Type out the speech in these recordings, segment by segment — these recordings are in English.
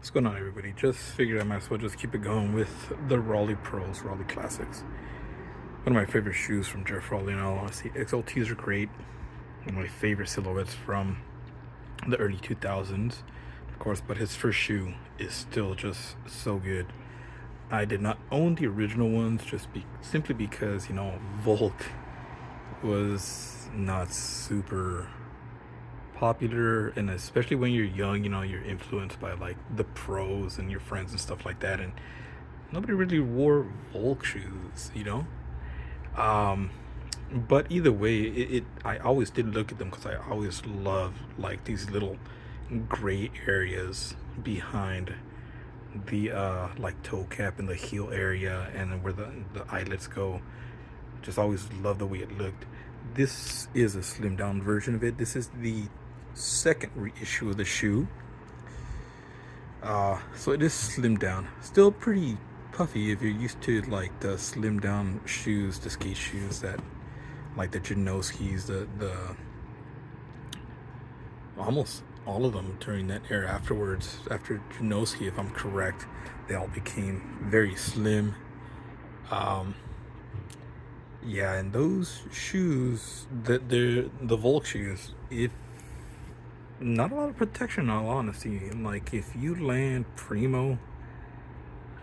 What's going on, everybody? Just figured I might as well just keep it going with the Rowley Pros, Rowley Classics. One of my favorite shoes from Jeff Rowley, and all honesty. XLTs are great. One of my favorite silhouettes from the early 2000s, of course, but his first shoe is still just so good. I did not own the original ones simply because, Volk was not super popular, and especially when you're young, you're influenced by like the pros and your friends and stuff like that, and nobody really wore Volk shoes. um but either way, I always did look at them because I always loved like these little gray areas behind the like toe cap and the heel area, and then where the eyelets go. Just always loved the way it looked. This is a slim down version of it. This is the second reissue of the shoe. So it is slimmed down. Still pretty puffy if you're used to like the slim down shoes, the skate shoes that like the Janoskis, the almost all of them during that era afterwards, after Janoski, if I'm correct, they all became very slim. Um, yeah, and those shoes, the Volk shoes, if not a lot of protection, in all honesty. Like if you land primo,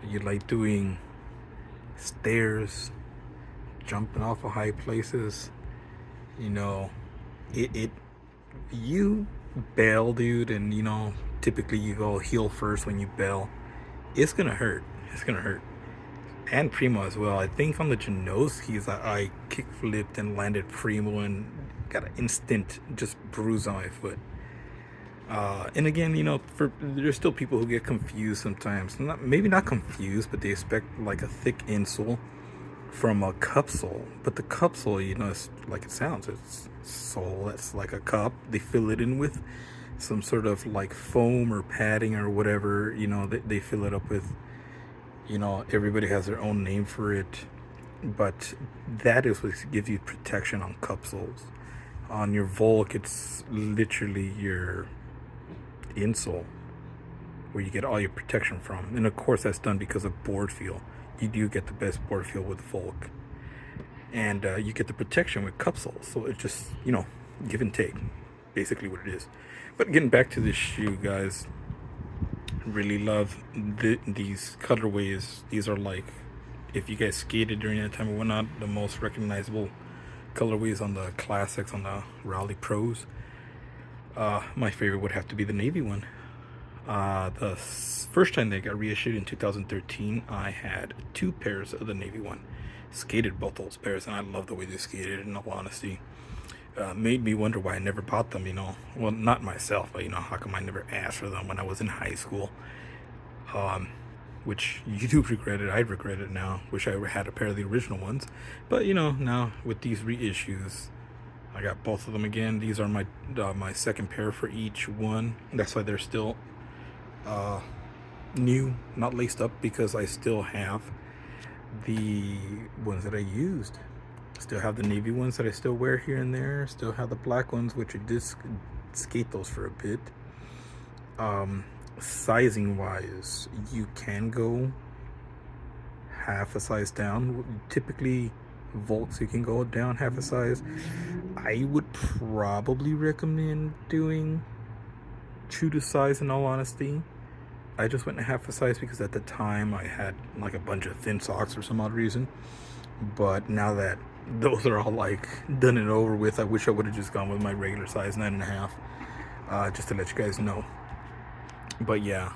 you like doing stairs, jumping off of high places, you know, it you bail, dude, and typically you go heel first when you bail. It's gonna hurt. It's gonna hurt. And primo as well. I think on the Janoskis, I kick flipped and landed primo and got an instant just bruise on my foot. And again, for there's still people who get confused sometimes. Maybe not confused, but they expect like a thick insole from a cup sole. But the cup sole, it's like it sounds. It's sole that's like a cup. They fill it in with some sort of like foam or padding or whatever. They fill it up with. Everybody has their own name for it, but that is what gives you protection on cup soles. On your Volk, it's literally your insole where you get all your protection from, and of course that's done because of board feel. You do get the best board feel with Volk, and you get the protection with cup soles. So it's just give and take, basically what it is. But getting back to this shoe, guys, really love these colorways. These are like, if you guys skated during that time or whatnot, the most recognizable colorways on the classics, on the Rowley Pros. My favorite would have to be the navy one. The first time they got reissued in 2013, I had two pairs of the navy one. Skated both those pairs, and I love the way they skated, in all honesty. Made me wonder why I never bought them, Well, not myself, but, how come I never asked for them when I was in high school? Which you do regret it. I regret it now. Wish I had a pair of the original ones. But, now with these reissues, I got both of them again. These are my second pair for each one. That's why they're still new, not laced up, because I still have the ones that I used. Still have the navy ones that I still wear here and there. Still have the black ones, which I did skate those for a bit. Sizing wise, you can go half a size down. Typically Volks, you can go down half a size. I would probably recommend doing true to size, in all honesty. I just went half a size because at the time I had like a bunch of thin socks for some odd reason. But now that those are all like done and over with, I wish I would have just gone with my regular size 9.5, just to let you guys know. But yeah,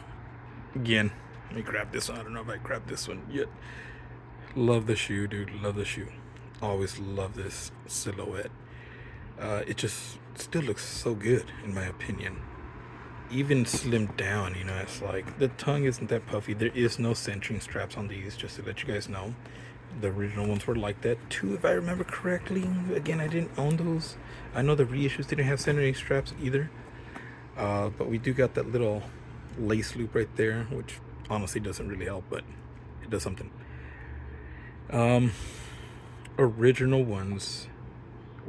again, let me grab this one. I don't know if I grabbed this one yet. Love the shoe, dude. Love the shoe. Always love this silhouette. It just still looks so good, in my opinion. Even slimmed down, it's like the tongue isn't that puffy. There is no centering straps on these, just to let you guys know. The original ones were like that too, if I remember correctly. Again, I didn't own those. I know the reissues didn't have centering straps either. But we do got that little lace loop right there, which honestly doesn't really help, but it does something. Original ones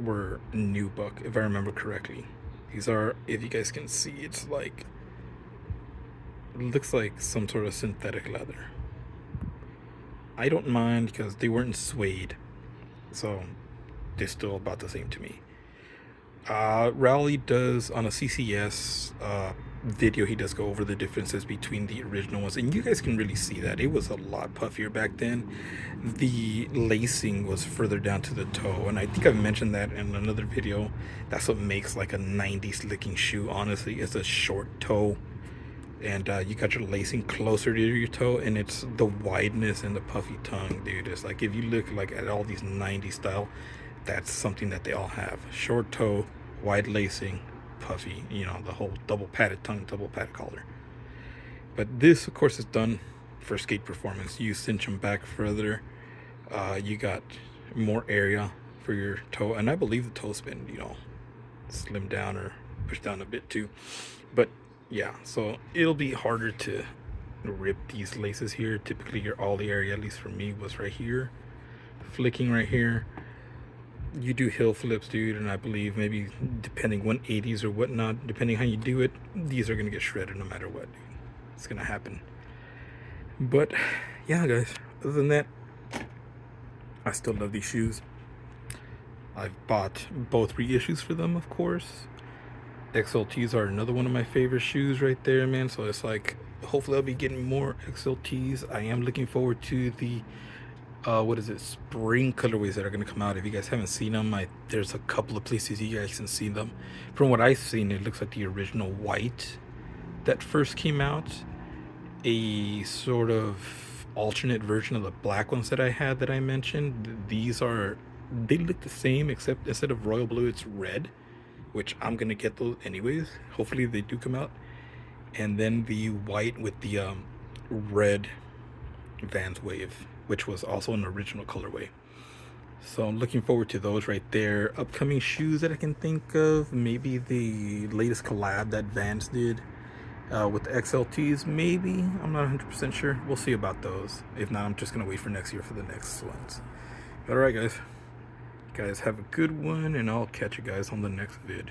were nubuck, if I remember correctly. These are, if you guys can see, it's like It looks like some sort of synthetic leather. I don't mind because they weren't suede, so they're still about the same to me. Rowley does on a CCS video, he does go over the differences between the original ones, and you guys can really see that it was a lot puffier back then. The lacing was further down to the toe, and I think I've mentioned that in another video. That's what makes like a 90s looking shoe, honestly, is a short toe, and you got your lacing closer to your toe, and it's the wideness and the puffy tongue, dude. It's like if you look like at all these 90s style, that's something that they all have: short toe, wide lacing, puffy, you know, the whole double padded tongue, double padded collar. But this of course is done for skate performance. You cinch them back further, you got more area for your toe, and I believe the toe spin, you know, slim down or push down a bit too. But yeah, so it'll be harder to rip these laces here. Typically your ollie area, at least for me, was right here, flicking right here. You do hill flips, dude, and I believe maybe depending 180s or whatnot, depending how you do it, these are gonna get shredded no matter what, dude. It's gonna happen. But yeah, guys, other than that, I still love these shoes. I've bought both reissues for them, of course. XLTs are another one of my favorite shoes right there, man. So it's like, hopefully I'll be getting more XLTs. I am looking forward to the what is it, spring colorways that are going to come out. If you guys haven't seen them, there's a couple of places you guys can see them. From what I've seen, it looks like the original white that first came out, a sort of alternate version of the black ones that I had that I mentioned. They look the same, except instead of royal blue, it's red, which I'm gonna get those anyways. Hopefully they do come out. And then the white with the red Vans Wave, which was also an original colorway. So I'm looking forward to those right there. Upcoming shoes that I can think of, maybe the latest collab that Vans did with the XLTs, maybe. I'm not 100% sure. We'll see about those. If not, I'm just gonna wait for next year for the next ones. All right, guys. You guys have a good one, and I'll catch you guys on the next vid.